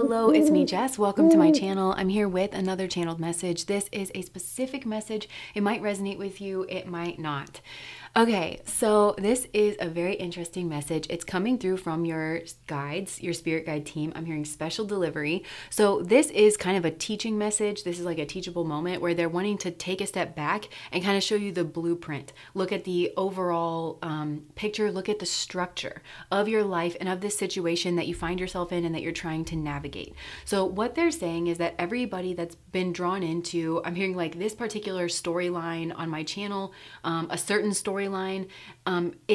Hello, it's me, Jess. Welcome to my channel. I'm here with another channeled message. This is a specific message. It might resonate with you, it might not. Okay, so this is a very interesting message. It's coming through from your guides, your spirit guide team. I'm hearing special delivery. So this is kind of a teaching message. This is like a teachable moment where they're wanting to take a step back and kind of show you the blueprint. Look at the overall picture, look at the structure of your life and of this situation that you find yourself in and that you're trying to navigate. So what they're saying is that everybody that's been drawn into, I'm hearing like this particular storyline on my channel, a certain storyline,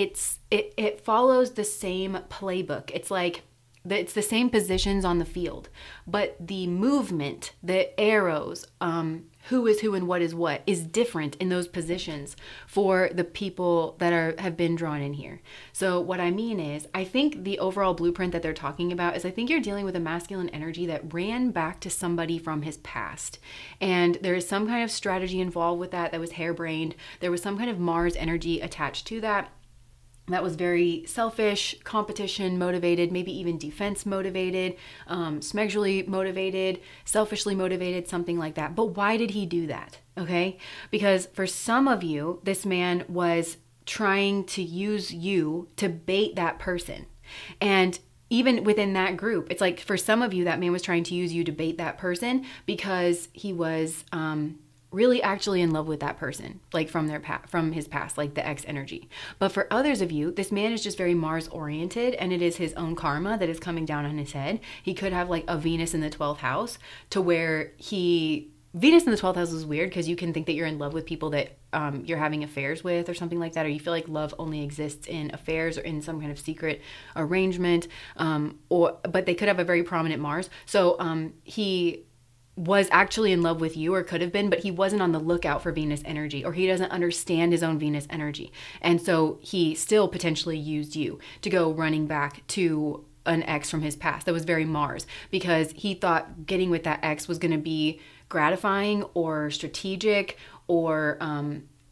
it follows the same playbook. It's like it's the same positions on the field, but the movement, the arrows, who is who and what is different in those positions for the people that have been drawn in here. So what I mean is, I think the overall blueprint that they're talking about is I think you're dealing with a masculine energy that ran back to somebody from his past. And there is some kind of strategy involved with that was harebrained. There was some kind of Mars energy attached to that. That was very selfish, competition motivated, maybe even defense motivated, smegdually motivated, selfishly motivated, something like that. But why did he do that? Okay? Because for some of you, this man was trying to use you to bait that person. And even within that group, it's like for some of you, that man was trying to use you to bait that person because he was really actually in love with that person, like from his past, like the ex energy. But for others of you, this man is just very Mars oriented, and it is his own karma that is coming down on his head. He could have like a Venus in the 12th house to where Venus in the 12th house is weird because you can think that you're in love with people that you're having affairs with or something like that, or you feel like love only exists in affairs or in some kind of secret arrangement, but they could have a very prominent Mars. So he was actually in love with you, or could have been, but he wasn't on the lookout for Venus energy, or he doesn't understand his own Venus energy. And so he still potentially used you to go running back to an ex from his past that was very Mars, because he thought getting with that ex was going to be gratifying or strategic, or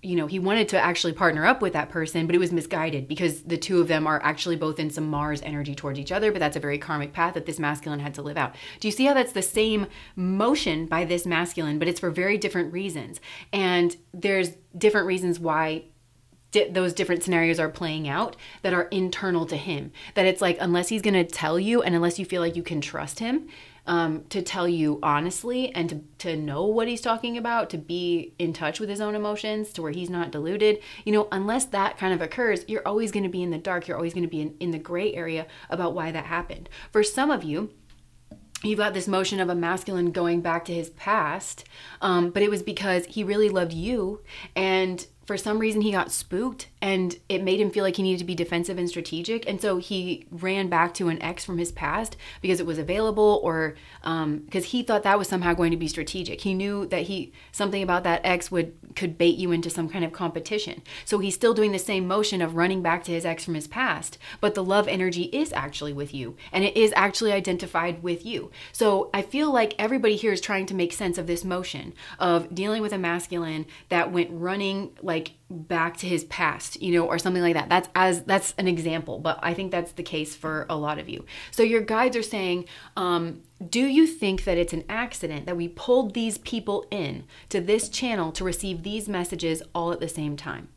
he wanted to actually partner up with that person, but it was misguided because the two of them are actually both in some Mars energy towards each other, but that's a very karmic path that this masculine had to live out. Do you see how that's the same motion by this masculine, but it's for very different reasons? And there's different reasons why those different scenarios are playing out that are internal to him. That it's like, unless he's going to tell you, and unless you feel like you can trust him, to tell you honestly and to know what he's talking about, to be in touch with his own emotions, to where he's not deluded, unless that kind of occurs, you're always going to be in the dark. You're always going to be in the gray area about why that happened. For some of you, you've got this motion of a masculine going back to his past, but it was because he really loved you, and for some reason he got spooked and it made him feel like he needed to be defensive and strategic. And so he ran back to an ex from his past because it was available, or because he thought that was somehow going to be strategic. He knew that something about that ex could bait you into some kind of competition. So he's still doing the same motion of running back to his ex from his past, but the love energy is actually with you, and it is actually identified with you. So I feel like everybody here is trying to make sense of this motion of dealing with a masculine that went running like back to his past, or something like that. That's an example, but I think that's the case for a lot of you. So your guides are saying, do you think that it's an accident that we pulled these people in to this channel to receive these messages all at the same time?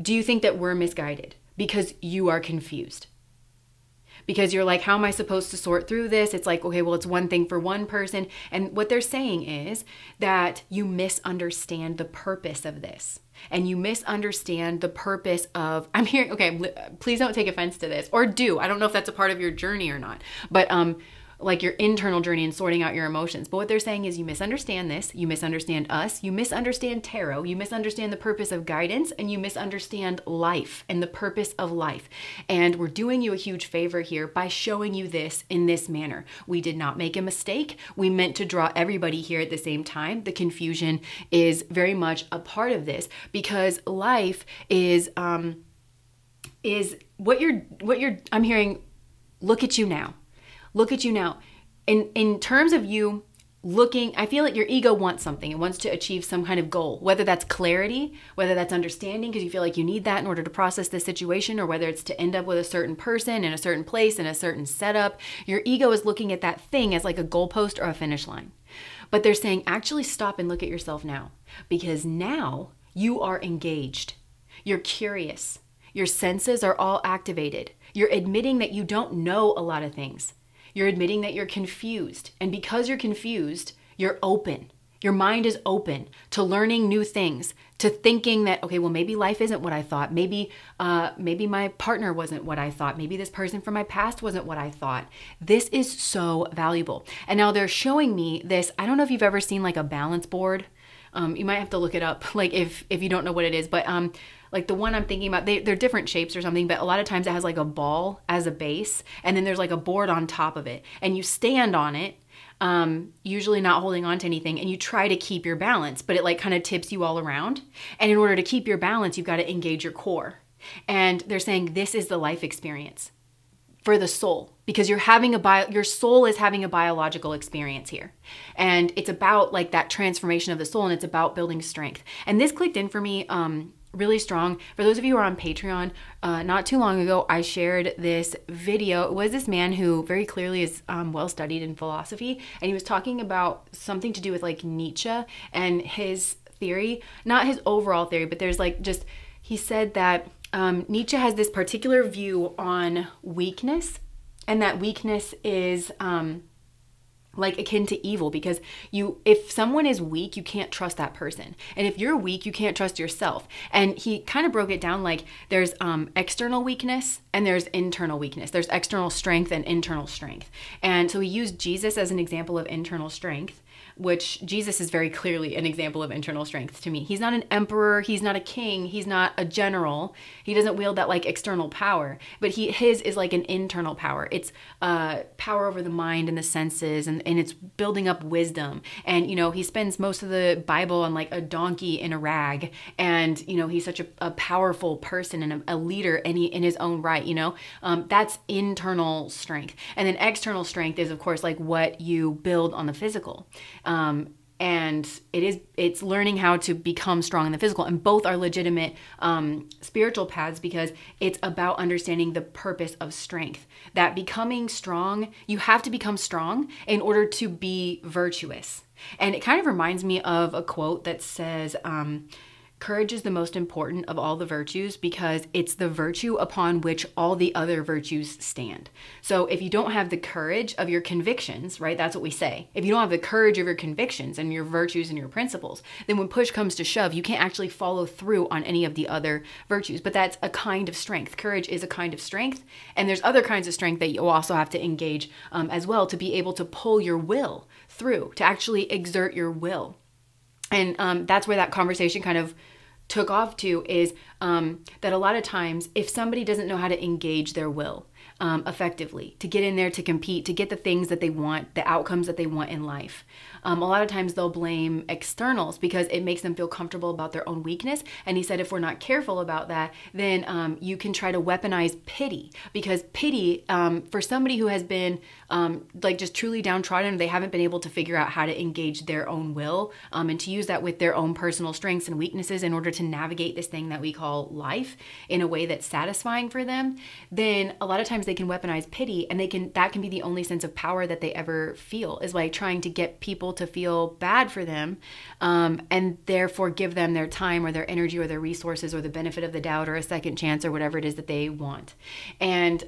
Do you think that we're misguided because you are confused? Because you're like, how am I supposed to sort through this? It's like, okay, well, it's one thing for one person. And what they're saying is that you misunderstand the purpose of this. And you misunderstand the purpose of, I'm hearing, okay, please don't take offense to this, or do. I don't know if that's a part of your journey or not, but like your internal journey in sorting out your emotions. But what they're saying is you misunderstand this, you misunderstand us, you misunderstand tarot, you misunderstand the purpose of guidance, and you misunderstand life and the purpose of life. And we're doing you a huge favor here by showing you this in this manner. We did not make a mistake. We meant to draw everybody here at the same time. The confusion is very much a part of this, because life is what you're I'm hearing. Look at you now. Look at you now. In terms of you I feel like your ego wants something. It wants to achieve some kind of goal, whether that's clarity, whether that's understanding, because you feel like you need that in order to process this situation, or whether it's to end up with a certain person in a certain place in a certain setup. Your ego is looking at that thing as like a goalpost or a finish line. But they're saying, actually stop and look at yourself now, because now you are engaged. You're curious. Your senses are all activated. You're admitting that you don't know a lot of things. You're admitting that you're confused. And because you're confused, you're open. Your mind is open to learning new things, to thinking that, okay, well, maybe life isn't what I thought. Maybe my partner wasn't what I thought. Maybe this person from my past wasn't what I thought. This is so valuable. And now they're showing me this. I don't know if you've ever seen like a balance board. You might have to look it up, like if you don't know what it is, but like the one I'm thinking about, they're different shapes or something, but a lot of times it has like a ball as a base, and then there's like a board on top of it, and you stand on it, usually not holding on to anything, and you try to keep your balance, but it like kind of tips you all around. And in order to keep your balance, you've got to engage your core. And they're saying this is the life experience for the soul, because your soul is having a biological experience here. And it's about like that transformation of the soul, and it's about building strength. And this clicked in for me really strong. For those of you who are on Patreon, not too long ago, I shared this video. It was this man who very clearly is well studied in philosophy, and he was talking about something to do with like Nietzsche and his theory, not his overall theory, but there's like just, he said that Nietzsche has this particular view on weakness, and that weakness is like akin to evil, because if someone is weak, you can't trust that person. And if you're weak, you can't trust yourself. And he kind of broke it down like there's external weakness and there's internal weakness. There's external strength and internal strength. And so he used Jesus as an example of internal strength, which Jesus is very clearly an example of internal strength to me. He's not an emperor, he's not a king, he's not a general. He doesn't wield that like external power, but his is like an internal power. It's power over the mind and the senses, and it's building up wisdom. And, he spends most of the Bible on like a donkey in a rag, and, he's such a powerful person and a leader in his own right, that's internal strength. And then external strength is, of course, like what you build on the physical. And it's learning how to become strong in the physical, and both are legitimate spiritual paths, because it's about understanding the purpose of strength. That becoming strong, you have to become strong in order to be virtuous. And it kind of reminds me of a quote that says, courage is the most important of all the virtues, because it's the virtue upon which all the other virtues stand. So if you don't have the courage of your convictions, right, that's what we say. If you don't have the courage of your convictions and your virtues and your principles, then when push comes to shove, you can't actually follow through on any of the other virtues. But that's a kind of strength. Courage is a kind of strength. And there's other kinds of strength that you also have to engage as well, to be able to pull your will through, to actually exert your will. And that's where that conversation kind of took off to, is that a lot of times if somebody doesn't know how to engage their will effectively, to get in there, to compete, to get the things that they want, the outcomes that they want in life, a lot of times they'll blame externals because it makes them feel comfortable about their own weakness. And he said if we're not careful about that, then you can try to weaponize pity, because pity for somebody who has been like just truly downtrodden, they haven't been able to figure out how to engage their own will and to use that with their own personal strengths and weaknesses in order to navigate this thing that we call life in a way that's satisfying for them, then a lot of times they can weaponize pity, and that can be the only sense of power that they ever feel, is like trying to get people to feel bad for them, and therefore give them their time or their energy or their resources or the benefit of the doubt or a second chance or whatever it is that they want. And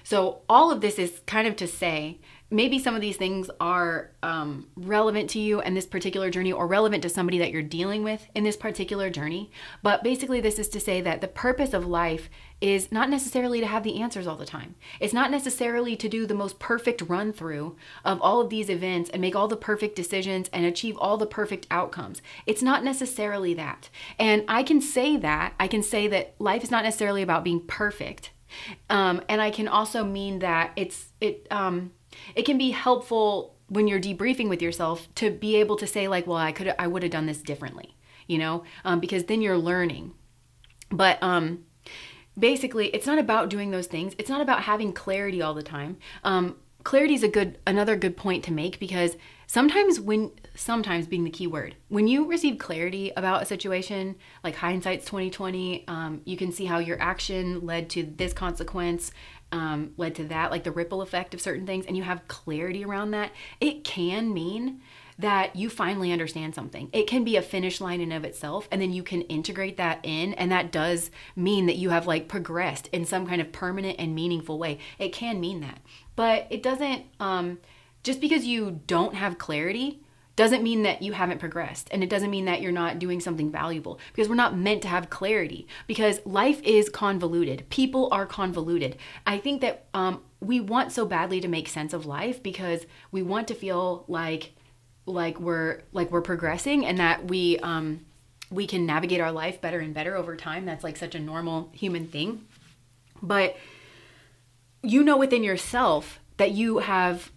so all of this is kind of to say, maybe some of these things are relevant to you in this particular journey, or relevant to somebody that you're dealing with in this particular journey. But basically this is to say that the purpose of life is not necessarily to have the answers all the time. It's not necessarily to do the most perfect run through of all of these events and make all the perfect decisions and achieve all the perfect outcomes. It's not necessarily that. And I can say that life is not necessarily about being perfect. And I can also mean that it can be helpful when you're debriefing with yourself to be able to say like, well, I would have done this differently, because then you're learning. But basically, it's not about doing those things. It's not about having clarity all the time. Clarity is another good point to make, because sometimes being the key word, when you receive clarity about a situation, like hindsight's 2020, you can see how your action led to this consequence, led to that, like the ripple effect of certain things, and you have clarity around that. It can mean that you finally understand something. It can be a finish line in of itself, and then you can integrate that in, and that does mean that you have like progressed in some kind of permanent and meaningful way. It can mean that, but it doesn't, just because you don't have clarity doesn't mean that you haven't progressed, and it doesn't mean that you're not doing something valuable, because we're not meant to have clarity, because life is convoluted. People are convoluted. I think that we want so badly to make sense of life because we want to feel like we're progressing, and that we can navigate our life better and better over time. That's like such a normal human thing. But you know within yourself that you have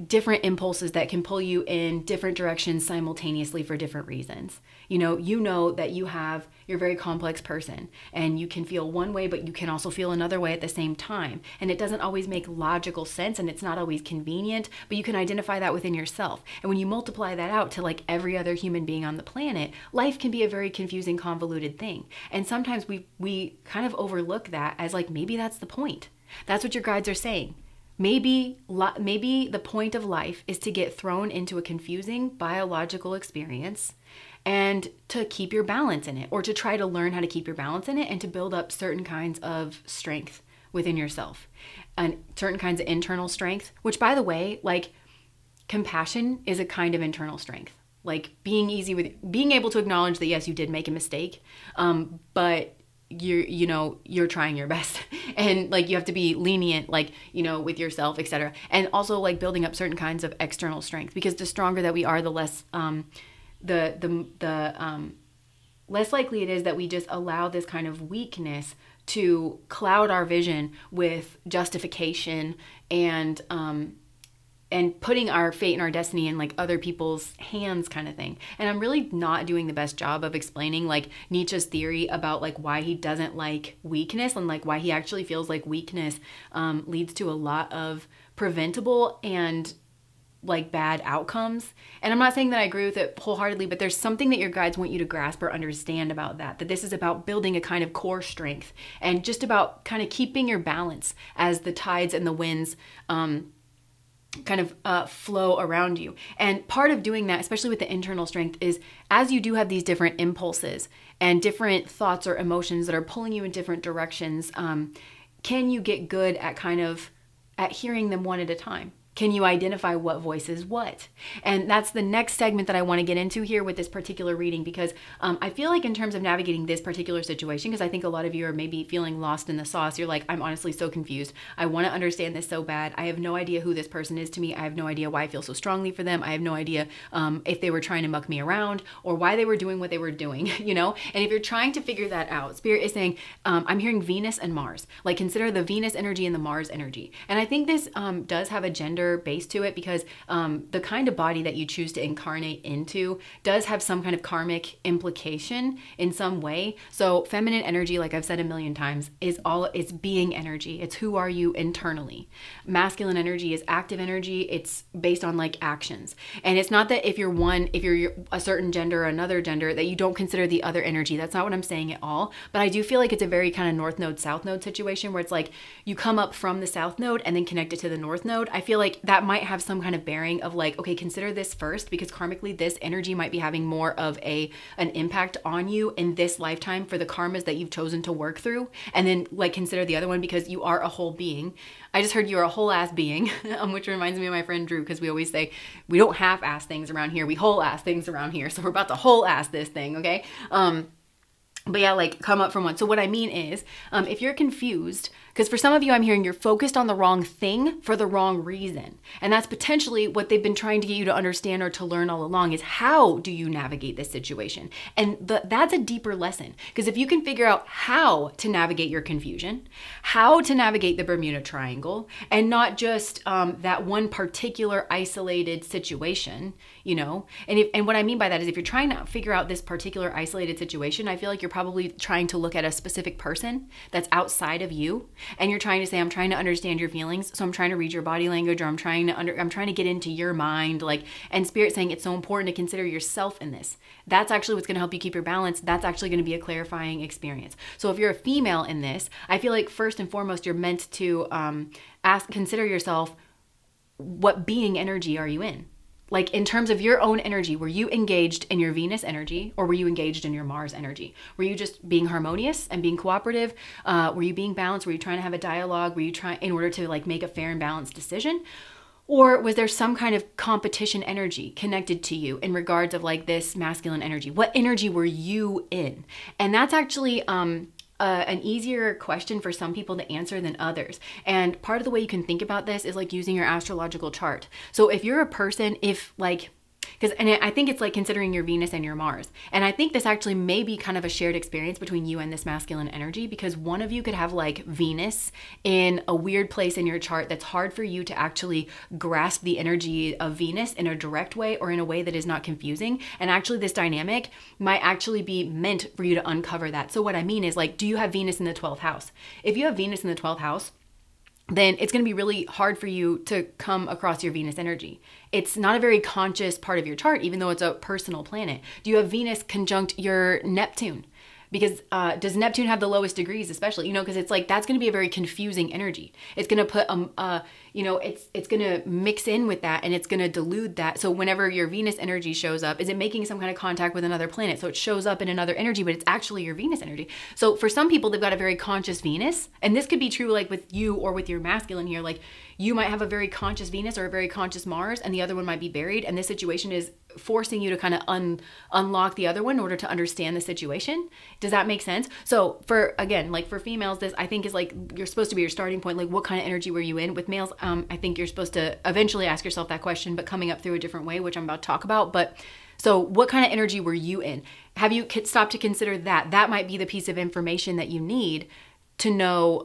different impulses that can pull you in different directions simultaneously for different reasons. You know that you're a very complex person, and you can feel one way, but you can also feel another way at the same time. And it doesn't always make logical sense, and it's not always convenient, but you can identify that within yourself. And when you multiply that out to like every other human being on the planet, life can be a very confusing, convoluted thing. And sometimes we kind of overlook that as like, maybe that's the point. That's what your guides are saying. Maybe the point of life is to get thrown into a confusing biological experience and to keep your balance in it, or to try to learn how to keep your balance in it, and to build up certain kinds of strength within yourself, and certain kinds of internal strength, which, by the way, like compassion is a kind of internal strength. Like being able to acknowledge that, yes, you did make a mistake, but you're trying your best, and like you have to be lenient, like, with yourself, etc. And also like building up certain kinds of external strength, because the stronger that we are, the less less likely it is that we just allow this kind of weakness to cloud our vision with justification and putting our fate and our destiny in like other people's hands kind of thing. And I'm really not doing the best job of explaining like Nietzsche's theory about like why he doesn't like weakness, and like why he actually feels like weakness leads to a lot of preventable and like bad outcomes. And I'm not saying that I agree with it wholeheartedly, but there's something that your guides want you to grasp or understand about that this is about building a kind of core strength, and just about kind of keeping your balance as the tides and the winds kind of flow around you. And part of doing that, especially with the internal strength, is as you do have these different impulses and different thoughts or emotions that are pulling you in different directions, can you get good at hearing them one at a time? Can you identify what voice is what? And that's the next segment that I want to get into here with this particular reading, because I feel like in terms of navigating this particular situation, because I think a lot of you are maybe feeling lost in the sauce. You're like, I'm honestly so confused. I want to understand this so bad. I have no idea who this person is to me. I have no idea why I feel so strongly for them. I have no idea if they were trying to muck me around, or why they were doing what they were doing, And if you're trying to figure that out, Spirit is saying, I'm hearing Venus and Mars. Like, consider the Venus energy and the Mars energy. And I think this does have a gender base to it, because the kind of body that you choose to incarnate into does have some kind of karmic implication in some way. So feminine energy, like I've said a million times, it's being energy. It's who are you internally. Masculine energy is active energy. It's based on like actions. And it's not that if you're a certain gender or another gender, that you don't consider the other energy. That's not what I'm saying at all. But I do feel like it's a very kind of north node, south node situation, where it's like you come up from the south node and then connect it to the north node. I feel like that might have some kind of bearing of like, okay, consider this first, because karmically this energy might be having more of an impact on you in this lifetime for the karmas that you've chosen to work through. And then like consider the other one, because you are a whole being. I just heard you're a whole ass being, which reminds me of my friend Drew, because we always say we don't half ass things around here, we whole ass things around here. So we're about to whole ass this thing, okay? But yeah, like come up from one. So what I mean is, if you're confused, because for some of you I'm hearing you're focused on the wrong thing for the wrong reason. And that's potentially what they've been trying to get you to understand or to learn all along, is how do you navigate this situation? And that's a deeper lesson. Because if you can figure out how to navigate your confusion, how to navigate the Bermuda Triangle, and not just that one particular isolated situation, and what I mean by that is, if you're trying to figure out this particular isolated situation, I feel like you're probably trying to look at a specific person that's outside of you, and you're trying to say, I'm trying to understand your feelings, so I'm trying to read your body language, or I'm trying to get into your mind, like, and Spirit saying it's so important to consider yourself in this. That's actually what's going to help you keep your balance. That's actually going to be a clarifying experience. So if you're a female in this, I feel like first and foremost, you're meant to consider yourself, what being energy are you in? Like, in terms of your own energy, were you engaged in your Venus energy, or were you engaged in your Mars energy? Were you just being harmonious and being cooperative? Were you being balanced? Were you trying to have a dialogue? Were you trying, in order to like make a fair and balanced decision? Or was there some kind of competition energy connected to you in regards of like this masculine energy? What energy were you in? And that's actually an easier question for some people to answer than others. And part of the way you can think about this is like using your astrological chart. So if you're a person, and I think it's like considering your Venus and your Mars. And I think this actually may be kind of a shared experience between you and this masculine energy, because one of you could have like Venus in a weird place in your chart that's hard for you to actually grasp the energy of Venus in a direct way or in a way that is not confusing. And actually this dynamic might actually be meant for you to uncover that. So what I mean is, like, do you have Venus in the 12th house? If you have Venus in the 12th house, then it's going to be really hard for you to come across your Venus energy. It's not a very conscious part of your chart, even though it's a personal planet. Do you have Venus conjunct your Neptune? Because does Neptune have the lowest degrees, especially, because it's like, that's going to be a very confusing energy. It's going to put, it's going to mix in with that, and it's going to dilute that. So whenever your Venus energy shows up, is it making some kind of contact with another planet? So it shows up in another energy, but it's actually your Venus energy. So for some people, they've got a very conscious Venus, and this could be true like with you or with your masculine here. Like, you might have a very conscious Venus or a very conscious Mars, and the other one might be buried. And this situation is forcing you to kind of unlock the other one in order to understand the situation. Does that make sense? So for females, this I think is like, you're supposed to be your starting point. Like, what kind of energy were you in? With males, I think you're supposed to eventually ask yourself that question, but coming up through a different way, which I'm about to talk about. But so what kind of energy were you in? Have you stopped to consider that? That might be the piece of information that you need to know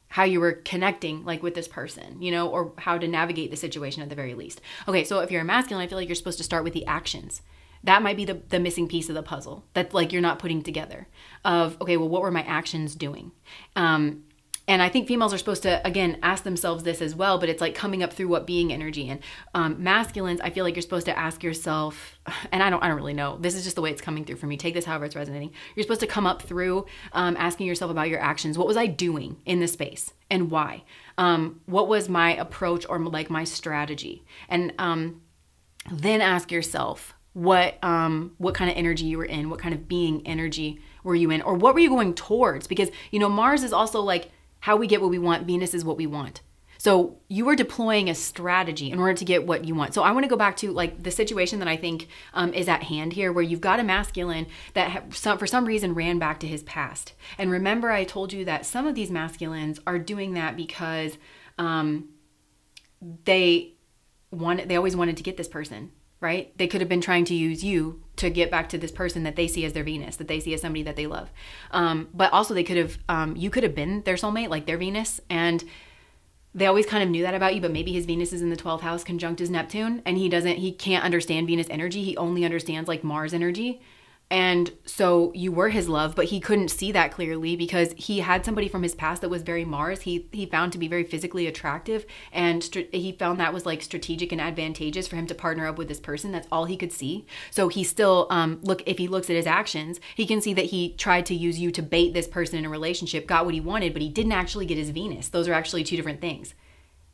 how you were connecting like with this person, or how to navigate the situation at the very least. Okay, so if you're a masculine, I feel like you're supposed to start with the actions. That might be the missing piece of the puzzle that like you're not putting together of, okay, well, what were my actions doing? And I think females are supposed to, again, ask themselves this as well, but it's like coming up through what being energy. And masculines, I feel like you're supposed to ask yourself, and I don't really know. This is just the way it's coming through for me. Take this however it's resonating. You're supposed to come up through asking yourself about your actions. What was I doing in this space and why? What was my approach or like my strategy? And then ask yourself what kind of energy you were in, what kind of being energy were you in, or what were you going towards? Because, Mars is also like, how we get what we want. Venus is what we want. So you are deploying a strategy in order to get what you want. So I want to go back to like the situation that I think is at hand here, where you've got a masculine that for some reason ran back to his past. And remember, I told you that some of these masculines are doing that because they always wanted to get this person, right? They could have been trying to use you to get back to this person that they see as their Venus, that they see as somebody that they love. But also they could have, you could have been their soulmate, like their Venus, and they always kind of knew that about you, but maybe his Venus is in the 12th house conjunct his Neptune, and he can't understand Venus energy. He only understands like Mars energy. And so you were his love, but he couldn't see that clearly because he had somebody from his past that was very Mars. He found to be very physically attractive, and he found that was like strategic and advantageous for him to partner up with this person. That's all he could see. So he still, if he looks at his actions, he can see that he tried to use you to bait this person in a relationship, got what he wanted, but he didn't actually get his Venus. Those are actually two different things.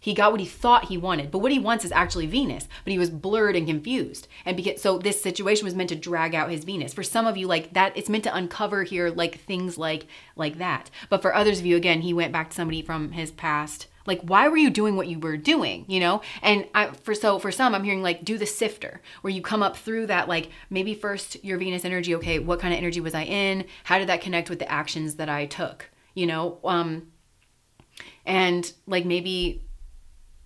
He got what he thought he wanted, but what he wants is actually Venus, but he was blurred and confused. And so this situation was meant to drag out his Venus. For some of you, like that, it's meant to uncover here, like things like that. But for others of you, again, he went back to somebody from his past. Like, why were you doing what you were doing, And for some, I'm hearing like, do the sifter, where you come up through that, like maybe first your Venus energy. Okay, what kind of energy was I in? How did that connect with the actions that I took, and like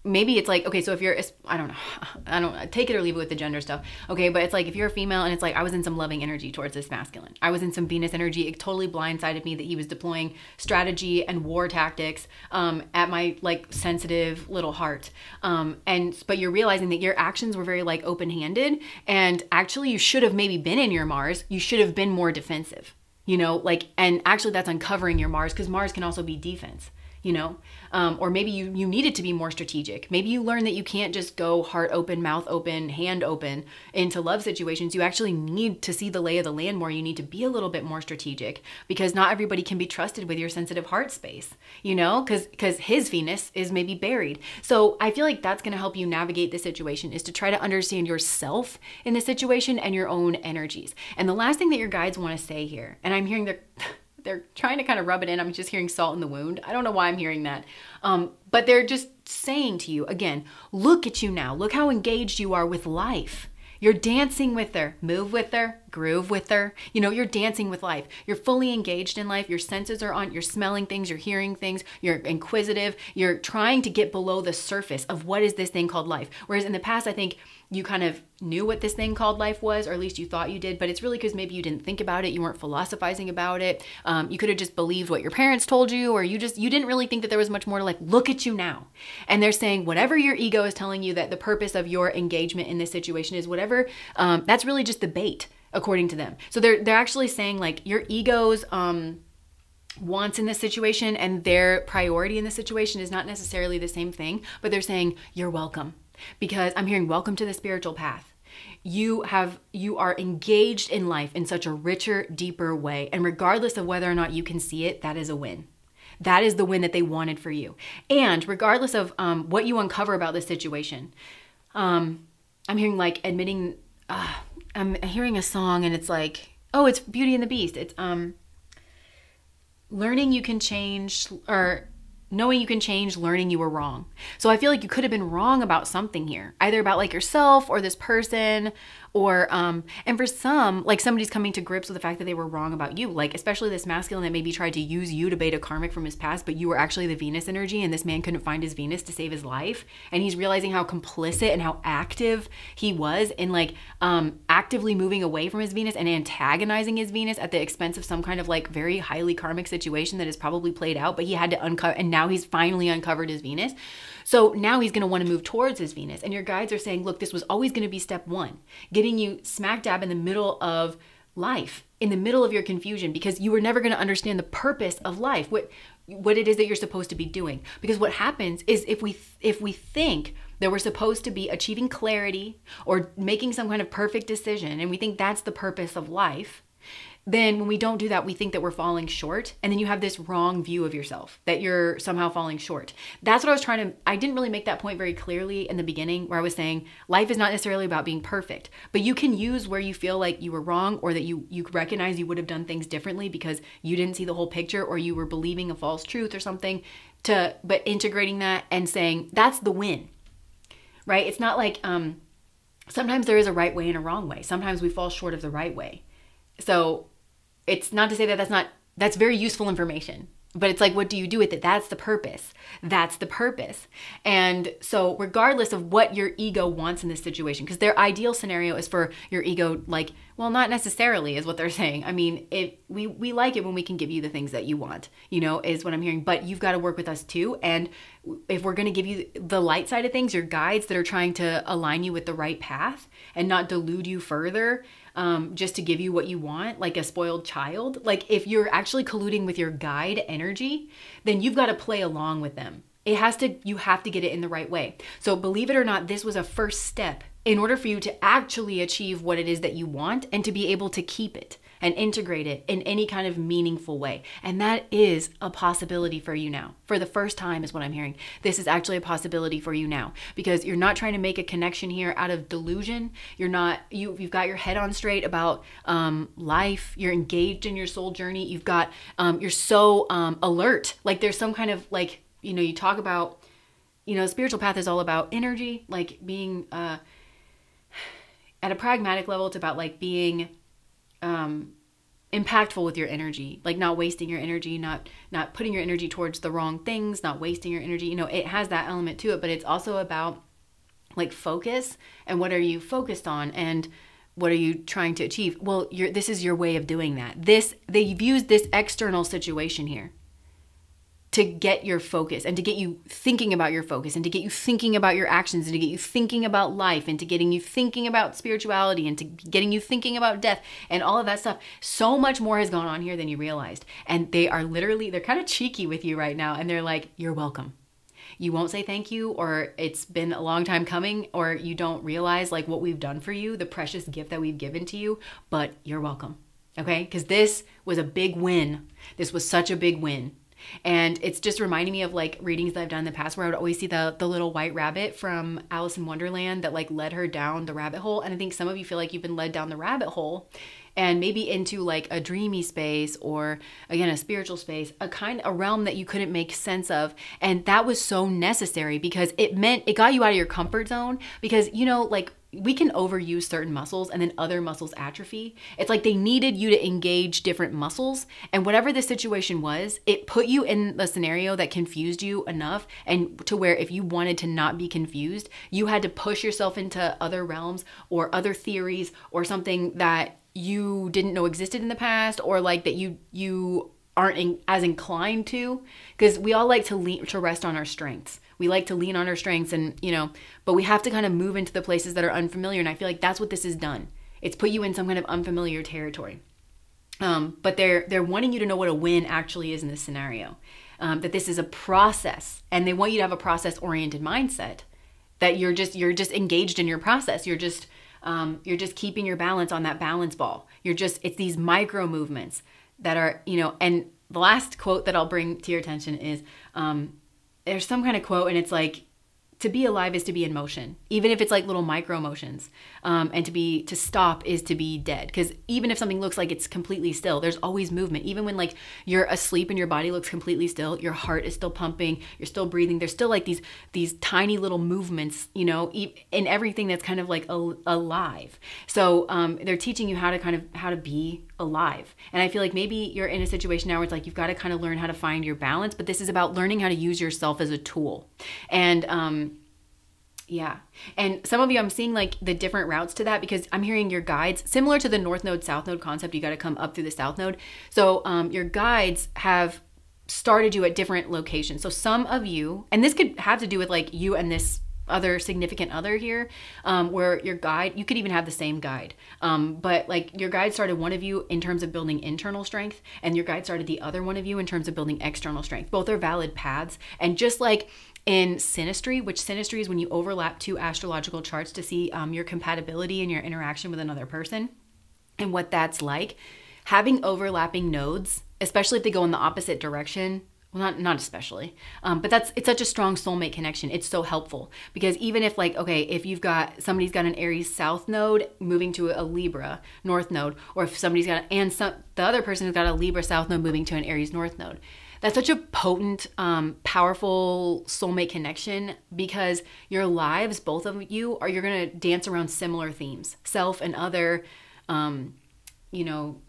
maybe it's like, okay, so if you're, I don't take it or leave it with the gender stuff. Okay. But it's like, if you're a female and it's like, I was in some loving energy towards this masculine. I was in some Venus energy. It totally blindsided me that he was deploying strategy and war tactics, at my like sensitive little heart. But you're realizing that your actions were very like open-handed, and actually you should have maybe been in your Mars. You should have been more defensive, and actually that's uncovering your Mars, because Mars can also be defense. or maybe you needed to be more strategic. Maybe you learned that you can't just go heart open, mouth open, hand open into love situations. You actually need to see the lay of the land more. You need to be a little bit more strategic, because not everybody can be trusted with your sensitive heart space, because his Venus is maybe buried. So I feel like that's going to help you navigate the situation, is to try to understand yourself in the situation and your own energies. And the last thing that your guides want to say here, and I'm hearing they're trying to kind of rub it in. I'm just hearing salt in the wound. I don't know why I'm hearing that. But they're just saying to you, again, look at you now. Look how engaged you are with life. You're dancing with her, move with her, groove with her. You're dancing with life. You're fully engaged in life. Your senses are on. You're smelling things. You're hearing things. You're inquisitive. You're trying to get below the surface of what is this thing called life. Whereas in the past, I think you kind of knew what this thing called life was, or at least you thought you did, but it's really because maybe you didn't think about it. You weren't philosophizing about it. You could have just believed what your parents told you, or you didn't really think that there was much more to look at you now. And they're saying whatever your ego is telling you that the purpose of your engagement in this situation is, whatever, that's really just the bait, according to them. So they're actually saying your ego's wants in this situation and their priority in this situation is not necessarily the same thing, but they're saying you're welcome. Because I'm hearing welcome to the spiritual path. You are engaged in life in such a richer, deeper way. And regardless of whether or not you can see it, that is a win. That is the win that they wanted for you. And regardless of what you uncover about this situation, I'm hearing admitting, I'm hearing a song and it's it's Beauty and the Beast. It's learning you can change, or knowing you can change, learning you were wrong. So I feel like you could have been wrong about something here, either about yourself or this person, or and for some, somebody's coming to grips with the fact that they were wrong about you, especially this masculine that maybe tried to use you to bait a karmic from his past, but you were actually the Venus energy, and this man couldn't find his Venus to save his life, and he's realizing how complicit and how active he was in actively moving away from his Venus and antagonizing his Venus at the expense of some kind of very highly karmic situation that is probably played out, but he had to uncover, and now he's finally uncovered his Venus. So now he's going to want to move towards his Venus. And your guides are saying, look, this was always going to be step one, getting you smack dab in the middle of life, in the middle of your confusion, because you were never going to understand the purpose of life, what it is that you're supposed to be doing. Because what happens is if we think that we're supposed to be achieving clarity or making some kind of perfect decision, and we think that's the purpose of life, then when we don't do that, we think that we're falling short. And then you have this wrong view of yourself, that you're somehow falling short. That's what I didn't really make that point very clearly in the beginning, where I was saying life is not necessarily about being perfect, but you can use where you feel like you were wrong, or that you recognize you would have done things differently because you didn't see the whole picture, or you were believing a false truth or something, but integrating that and saying that's the win, right? It's not sometimes there is a right way and a wrong way. Sometimes we fall short of the right way. So it's not to say that that's very useful information, but it's what do you do with it? That's the purpose. That's the purpose. And so regardless of what your ego wants in this situation, because their ideal scenario is for your ego, well, not necessarily is what they're saying. I mean, we like it when we can give you the things that you want, is what I'm hearing, but you've got to work with us too. And if we're going to give you the light side of things, your guides that are trying to align you with the right path and not delude you further, just to give you what you want, like a spoiled child. If you're actually colluding with your guide energy, then you've got to play along with them. You have to get it in the right way. So believe it or not, this was a first step in order for you to actually achieve what it is that you want and to be able to keep it and integrate it in any kind of meaningful way. And that is a possibility for you now. For the first time is what I'm hearing. This is actually a possibility for you now, because you're not trying to make a connection here out of delusion. You've got your head on straight about life. You're engaged in your soul journey. You're so alert. There's some kind of you talk about, spiritual path is all about energy, being at a pragmatic level. It's about being impactful with your energy, not wasting your energy, not putting your energy towards the wrong things, not wasting your energy. It has that element to it, but it's also about focus, and what are you focused on, and what are you trying to achieve? Well, this is your way of doing that. They've used this external situation here to get your focus and to get you thinking about your focus and to get you thinking about your actions and to get you thinking about life and to getting you thinking about spirituality and to getting you thinking about death and all of that stuff. So much more has gone on here than you realized. And they are literally, they're kind of cheeky with you right now. And they're like, you're welcome. You won't say thank you, or it's been a long time coming, or you don't realize like what we've done for you, the precious gift that we've given to you, but you're welcome. Okay? Because this was a big win. This was such a big win. And it's just reminding me of like readings that I've done in the past where I would always see the little white rabbit from Alice in Wonderland that like led her down the rabbit hole. And I think some of you feel like you've been led down the rabbit hole and maybe into like a dreamy space or again, a spiritual space, a realm that you couldn't make sense of. And that was so necessary because it got you out of your comfort zone because, you know, like we can overuse certain muscles and then other muscles atrophy. It's like they needed you to engage different muscles. And whatever the situation was, it put you in the scenario that confused you enough and to where if you wanted to not be confused, you had to push yourself into other realms or other theories or something that you didn't know existed in the past or like that you aren't as inclined to, because we all like to rest on our strengths. We like to lean on our strengths and, you know, but we have to kind of move into the places that are unfamiliar. And I feel like that's what this has done. It's put you in some kind of unfamiliar territory. But they're wanting you to know what a win actually is in this scenario. That this is a process and they want you to have a process oriented mindset that you're just engaged in your process. You're just keeping your balance on that balance ball. It's these micro movements that are, you know, and the last quote that I'll bring to your attention is, there's some kind of quote and it's like, to be alive is to be in motion, even if it's like little micro motions. And to stop is to be dead. Because even if something looks like it's completely still, there's always movement. Even when like you're asleep and your body looks completely still, your heart is still pumping, you're still breathing. There's still like these tiny little movements, you know, in everything that's kind of like alive. So they're teaching you how to be alive. And I feel like maybe you're in a situation now where it's like you've got to kind of learn how to find your balance, but this is about learning how to use yourself as a tool. And yeah. And some of you, I'm seeing like the different routes to that because I'm hearing your guides, similar to the North Node, South Node concept, you got to come up through the South Node. So your guides have started you at different locations. So some of you, and this could have to do with like you and this other significant other here, where your guide, you could even have the same guide. But like your guide started one of you in terms of building internal strength and your guide started the other one of you in terms of building external strength. Both are valid paths. And just like in synastry, which synastry is when you overlap two astrological charts to see your compatibility and your interaction with another person and what that's like, having overlapping nodes, especially if they go in the opposite direction, well, not especially, but it's such a strong soulmate connection. It's so helpful because even if like, okay, if somebody's got an Aries South node moving to a Libra North node, or if somebody's got, the other person has got a Libra South node moving to an Aries North node, that's such a potent, powerful soulmate connection because your lives, both of you, you're going to dance around similar themes, self and other, you know,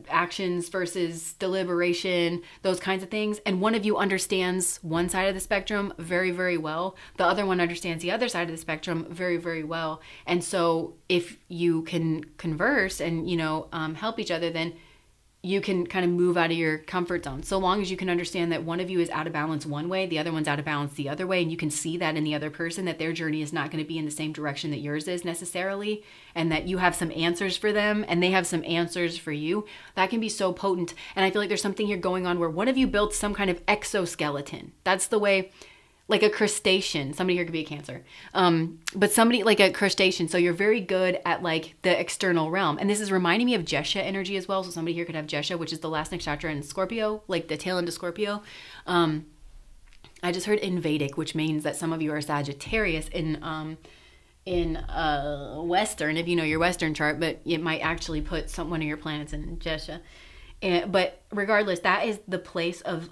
actions versus deliberation, those kinds of things. And one of you understands one side of the spectrum very, very well. The other one understands the other side of the spectrum very, very well. And so if you can converse and, you know, help each other, then you can kind of move out of your comfort zone. So long as you can understand that one of you is out of balance one way, the other one's out of balance the other way, and you can see that in the other person, that their journey is not going to be in the same direction that yours is necessarily, and that you have some answers for them and they have some answers for you, that can be so potent. And I feel like there's something here going on where one of you built some kind of exoskeleton. That's the way, like a crustacean. Somebody here could be a Cancer. But somebody like a crustacean. So you're very good at like the external realm. And this is reminding me of Jesha energy as well. So somebody here could have Jesha, which is the last nakshatra in Scorpio, like the tail end of Scorpio. I just heard in Vedic, which means that some of you are Sagittarius in Western, if you know your Western chart, but it might actually put one of your planets in Jesha. But regardless, that is the place of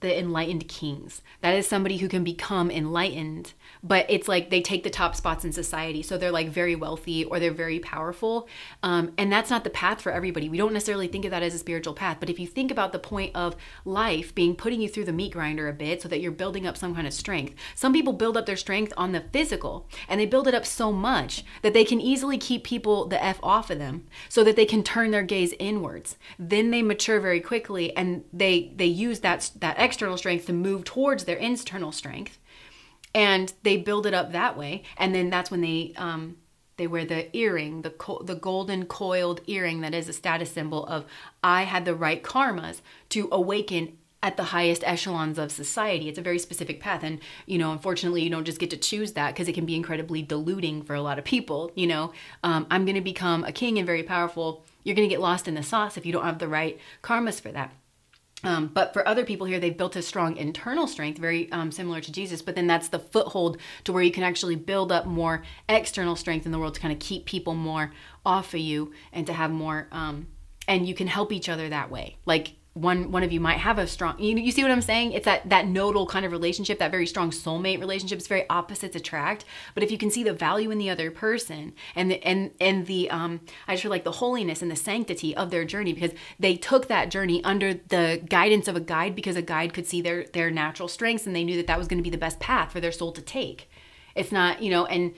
the enlightened kings. That is somebody who can become enlightened, but it's like they take the top spots in society. So they're like very wealthy or they're very powerful. And that's not the path for everybody. We don't necessarily think of that as a spiritual path. But if you think about the point of life being putting you through the meat grinder a bit so that you're building up some kind of strength. Some people build up their strength on the physical and they build it up so much that they can easily keep people the F off of them so that they can turn their gaze inwards. Then they mature very quickly and they use that external strength to move towards their internal strength. And they build it up that way. And then that's when they wear the earring, the golden coiled earring that is a status symbol of, I had the right karmas to awaken at the highest echelons of society. It's a very specific path. And, unfortunately, you don't just get to choose that, because it can be incredibly diluting for a lot of people. I'm going to become a king and very powerful. You're going to get lost in the sauce if you don't have the right karmas for that. But for other people here, they've built a strong internal strength, very similar to Jesus. But then that's the foothold to where you can actually build up more external strength in the world to kind of keep people more off of you and to have more, and you can help each other that way. Like one of you might have a strong, you see what I'm saying? It's that nodal kind of relationship, that very strong soulmate relationship. It's very opposites attract. But if you can see the value in the other person and the I just feel like the holiness and the sanctity of their journey, because they took that journey under the guidance of a guide, because a guide could see their natural strengths, and they knew that was going to be the best path for their soul to take. It's not, and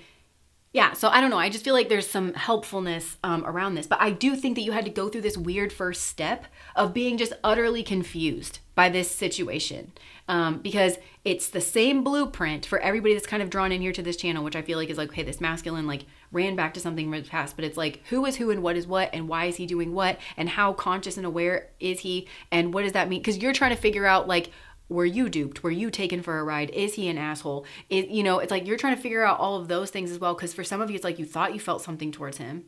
yeah, so I don't know. I just feel like there's some helpfulness around this. But I do think that you had to go through this weird first step of being just utterly confused by this situation. Because it's the same blueprint for everybody that's kind of drawn in here to this channel, which I feel like is like, okay, this masculine like ran back to something from the past. But it's like, who is who and what is what, and why is he doing what, and how conscious and aware is he, and what does that mean? Because you're trying to figure out, like, were you duped? Were you taken for a ride? Is he an asshole? It's like you're trying to figure out all of those things as well. Because for some of you, it's like you thought you felt something towards him,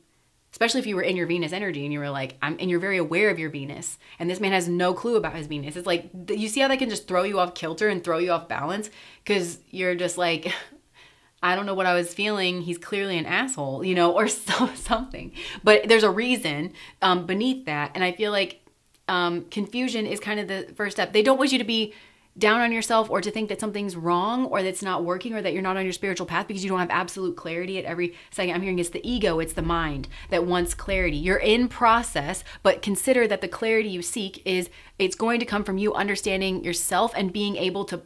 especially if you were in your Venus energy and you were like, and you're very aware of your Venus. And this man has no clue about his Venus. It's like, you see how that can just throw you off kilter and throw you off balance? Because you're just like, I don't know what I was feeling. He's clearly an asshole, or something. But there's a reason beneath that. And I feel like confusion is kind of the first step. They don't want you to be down on yourself or to think that something's wrong or that's not working or that you're not on your spiritual path because you don't have absolute clarity at every second. I'm hearing it's the ego, it's the mind that wants clarity. You're in process, but consider that the clarity you seek it's going to come from you understanding yourself and being able to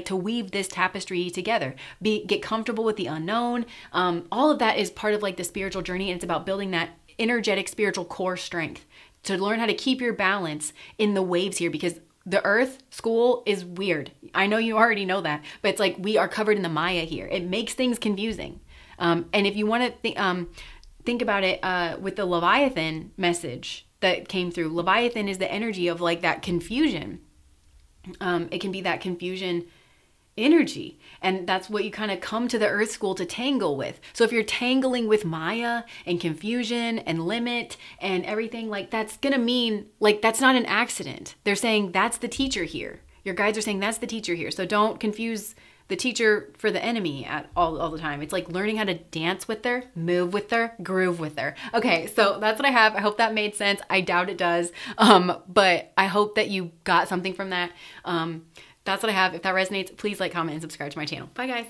to weave this tapestry together. Get comfortable with the unknown. All of that is part of like the spiritual journey, and it's about building that energetic spiritual core strength to learn how to keep your balance in the waves here, because the earth school is weird. I know you already know that, but it's like we are covered in the Maya here. It makes things confusing. And if you want to think about it with the Leviathan message that came through, Leviathan is the energy of like that confusion. It can be that confusion energy. And that's what you kind of come to the earth school to tangle with. So if you're tangling with Maya and confusion and limit and everything, like that's going to mean like that's not an accident. They're saying that's the teacher here. Your guides are saying that's the teacher here. So don't confuse the teacher for the enemy at all the time. It's like learning how to dance with her, move with her, groove with her. Okay, so that's what I have. I hope that made sense. I doubt it does. But I hope that you got something from that. That's what I have. If that resonates, please like, comment, and subscribe to my channel. Bye, guys.